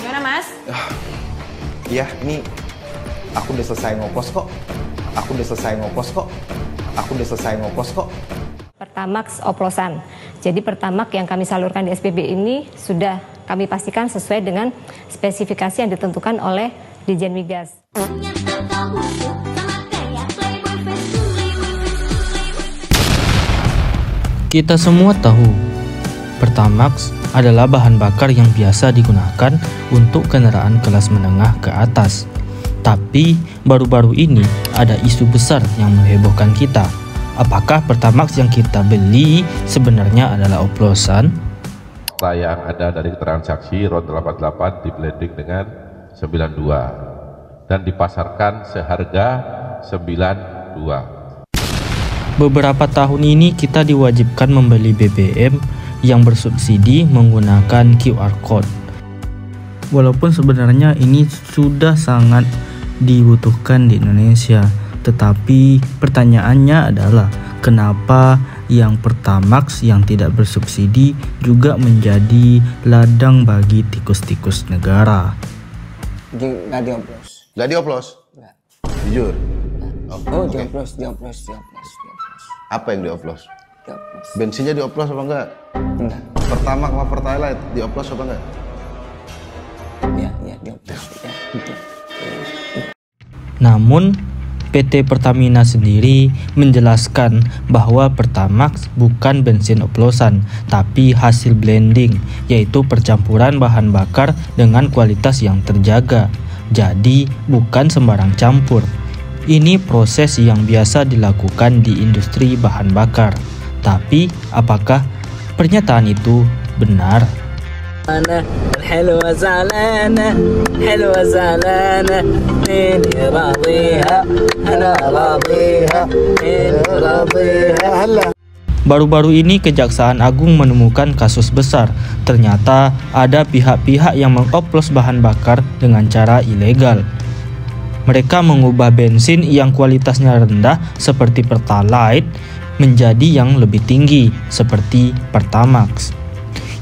Gimana Mas? Iya, ini aku udah selesai ngoplos kok. Pertamax oplosan. Jadi Pertamax yang kami salurkan di SPB ini sudah kami pastikan sesuai dengan spesifikasi yang ditentukan oleh Ditjen Migas. Kita semua tahu, Pertamax adalah bahan bakar yang biasa digunakan untuk kendaraan kelas menengah ke atas. Tapi baru-baru ini ada isu besar yang menghebohkan kita. Apakah Pertamax yang kita beli sebenarnya adalah oplosan? Yang ada dari keterangan saksi RON 88 di blending dengan 92 dan dipasarkan seharga 92. Beberapa tahun ini kita diwajibkan membeli BBM yang bersubsidi menggunakan QR Code. Walaupun sebenarnya ini sudah sangat dibutuhkan di Indonesia, tetapi pertanyaannya adalah kenapa yang Pertamax yang tidak bersubsidi juga menjadi ladang bagi tikus-tikus negara? Nggak dioplos. Nggak dioplos? Nggak. Jujur? Oh, Oke. dioplos. Apa yang dioplos? Dioplos. Bensinnya dioplos apa enggak? Enggak. Pertamax sama Pertalite dioplos apa enggak? Ya, dioplos. Ya. Namun, PT Pertamina sendiri menjelaskan bahwa Pertamax bukan bensin oplosan, tapi hasil blending, yaitu percampuran bahan bakar dengan kualitas yang terjaga. Jadi, bukan sembarang campur. Ini proses yang biasa dilakukan di industri bahan bakar. Tapi, apakah pernyataan itu benar? الحلوة زعلانة حلوة زعلانة مين يراضيها أنا راضيها مين يراضيها هلا. Baru-baru ini Kejaksaan Agung menemukan kasus besar. Ternyata ada pihak-pihak yang mengoplos bahan bakar dengan cara ilegal. Mereka mengubah bensin yang kualitasnya rendah seperti Pertalite menjadi yang lebih tinggi seperti Pertamax.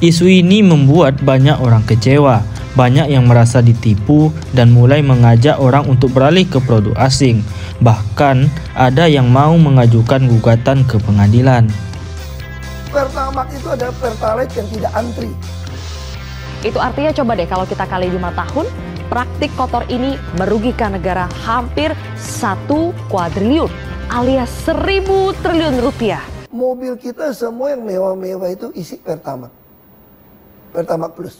Isu ini membuat banyak orang kecewa, banyak yang merasa ditipu dan mulai mengajak orang untuk beralih ke produk asing. Bahkan ada yang mau mengajukan gugatan ke pengadilan. Pertamax itu ada Pertalite yang tidak antri. Itu artinya coba deh kalau kita kali 5 tahun, praktik kotor ini merugikan negara hampir 1 kuadriliun alias 1.000 triliun rupiah. Mobil kita semua yang mewah-mewah itu isi Pertamax. Pertamax Plus.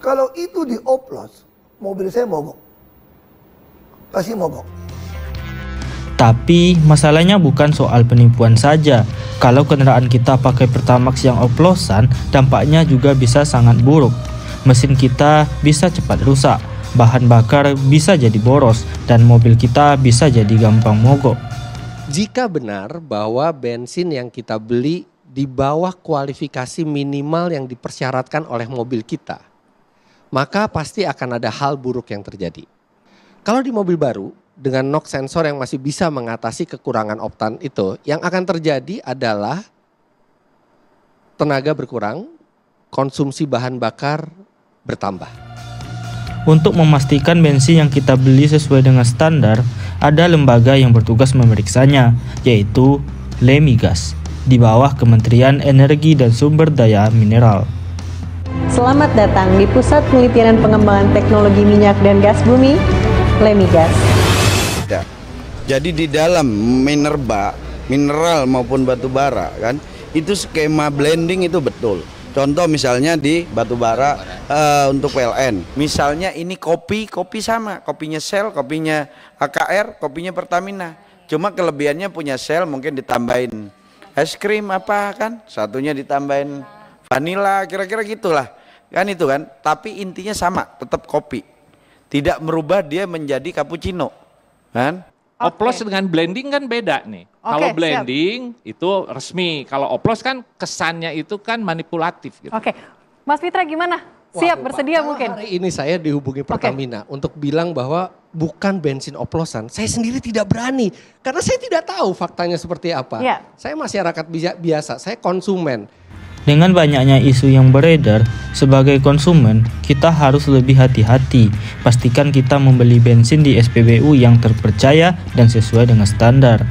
Kalau itu dioplos, mobil saya mogok. Pasti mogok. Tapi masalahnya bukan soal penipuan saja. Kalau kendaraan kita pakai Pertamax yang oplosan, dampaknya juga bisa sangat buruk. Mesin kita bisa cepat rusak, bahan bakar bisa jadi boros, dan mobil kita bisa jadi gampang mogok. Jika benar bahwa bensin yang kita beli di bawah kualifikasi minimal yang dipersyaratkan oleh mobil kita, maka pasti akan ada hal buruk yang terjadi. Kalau di mobil baru, dengan NOx sensor yang masih bisa mengatasi kekurangan oktan itu, yang akan terjadi adalah tenaga berkurang, konsumsi bahan bakar bertambah. Untuk memastikan bensin yang kita beli sesuai dengan standar, ada lembaga yang bertugas memeriksanya, yaitu Lemigas, di bawah Kementerian Energi dan Sumber Daya Mineral. Selamat datang di Pusat Penelitian dan Pengembangan Teknologi Minyak dan Gas Bumi, Lemigas. Ya. Jadi di dalam mineral maupun batu bara kan, itu skema blending itu betul. Contoh misalnya di batu bara untuk PLN. Misalnya ini kopi sama, kopinya Shell, kopinya AKR, kopinya Pertamina. Cuma kelebihannya punya Shell mungkin ditambahin es krim apa kan, satunya ditambahin vanila, kira-kira gitulah kan itu kan. Tapi intinya sama, tetap kopi, tidak merubah dia menjadi cappuccino kan. Oplos dengan blending kan beda nih. Kalau blending itu resmi, kalau oplos kan kesannya itu kan manipulatif gitu. Oke, Mas Fitra gimana? Siap, bersedia mungkin? Hari ini saya dihubungi Pertamina untuk bilang bahwa bukan bensin oplosan. Saya sendiri tidak berani karena saya tidak tahu faktanya seperti apa. Ya. Saya masyarakat biasa, saya konsumen. Dengan banyaknya isu yang beredar, sebagai konsumen, kita harus lebih hati-hati. Pastikan kita membeli bensin di SPBU yang terpercaya dan sesuai dengan standar.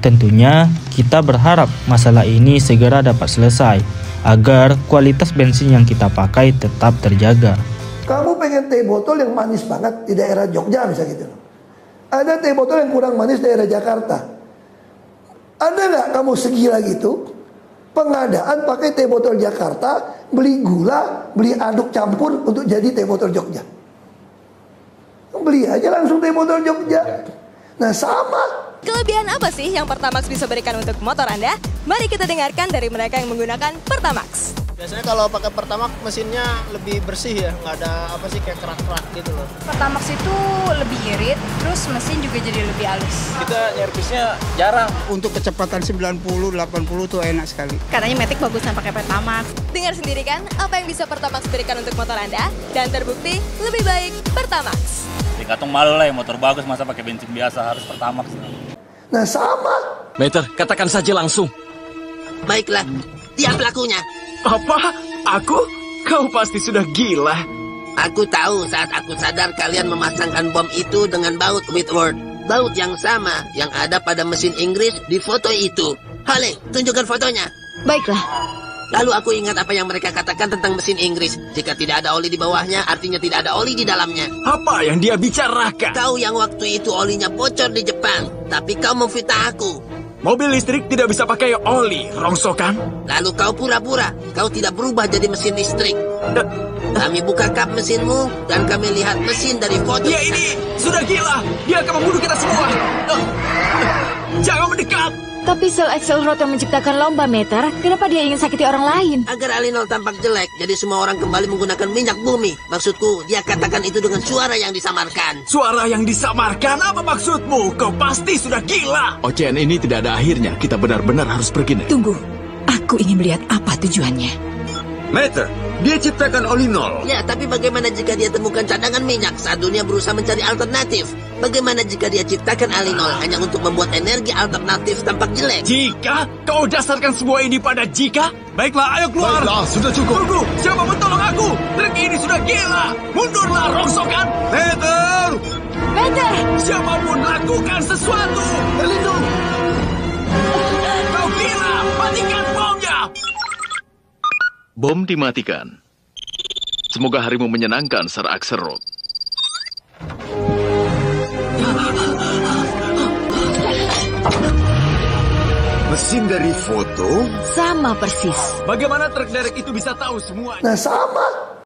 Tentunya, kita berharap masalah ini segera dapat selesai, agar kualitas bensin yang kita pakai tetap terjaga. Kamu pengen teh botol yang manis banget di daerah Jogja misalnya gitu. Ada teh botol yang kurang manis di daerah Jakarta. Ada nggak kamu segila gitu? Pengadaan pakai teh botol Jakarta, beli gula, beli aduk campur untuk jadi teh botol Jogja. Beli aja langsung teh botol Jogja. Nah sama. Kelebihan apa sih yang Pertamax bisa berikan untuk motor Anda? Mari kita dengarkan dari mereka yang menggunakan Pertamax. Biasanya kalau pakai Pertamax mesinnya lebih bersih ya, nggak ada apa sih kayak kerak-kerak gitu loh. Pertamax itu lebih irit, terus mesin juga jadi lebih halus. Kita nyervisnya jarang. Untuk kecepatan 90-80 tuh enak sekali. Katanya Matic bagusnya pakai Pertamax. Dengar sendiri kan apa yang bisa Pertamax berikan untuk motor Anda? Dan terbukti lebih baik Pertamax. Katong malu lah ya, motor bagus masa pakai bensin biasa, harus Pertamax. Nah sama. Meter, katakan saja langsung. Baiklah, dia pelakunya. Apa? Aku? Kau pasti sudah gila. Aku tahu saat aku sadar kalian memasangkan bom itu dengan baut Whitworth. Baut yang sama yang ada pada mesin Inggris di foto itu. Hale, tunjukkan fotonya. Baiklah. Lalu aku ingat apa yang mereka katakan tentang mesin Inggris. Jika tidak ada oli di bawahnya, artinya tidak ada oli di dalamnya. Apa yang dia bicarakan? Kau yang waktu itu olinya bocor di Jepang, tapi kau memfitnah aku. Mobil listrik tidak bisa pakai oli, rongsokan. Lalu kau pura-pura, kau tidak berubah jadi mesin listrik. Kami buka kap mesinmu, dan kami lihat mesin dari foto. Dia ini sudah gila, dia akan membunuh kita semua. Jangan mendekat. Tapi sel Axelrod yang menciptakan lomba Meter, kenapa dia ingin sakiti orang lain? Agar Alinol tampak jelek, jadi semua orang kembali menggunakan minyak bumi. Maksudku, dia katakan itu dengan suara yang disamarkan. Suara yang disamarkan? Apa maksudmu? Kau pasti sudah gila. Ocehan ini tidak ada akhirnya, kita benar-benar harus pergi. Tunggu, aku ingin melihat apa tujuannya. Meter, dia ciptakan Olinol. Ya, tapi bagaimana jika dia temukan cadangan minyak saat dunia berusaha mencari alternatif? Bagaimana jika dia ciptakan Alinol hanya untuk membuat energi alternatif tampak jelek? Jika? Kau dasarkan semua ini pada jika? Baiklah, ayo keluar. Baiklah, sudah cukup. Tunggu, siapa mau tolong aku? Truk ini sudah gila. Mundurlah, rongsokan. Meter! Meter! Siapapun lakukan sesuatu. Berlindung. Kau gila, matikan bomnya. Bom dimatikan. Semoga harimu menyenangkan, Sir Axelrod. Mesin dari foto? Sama persis. Bagaimana truk derek itu bisa tahu semuanya? Nah sama.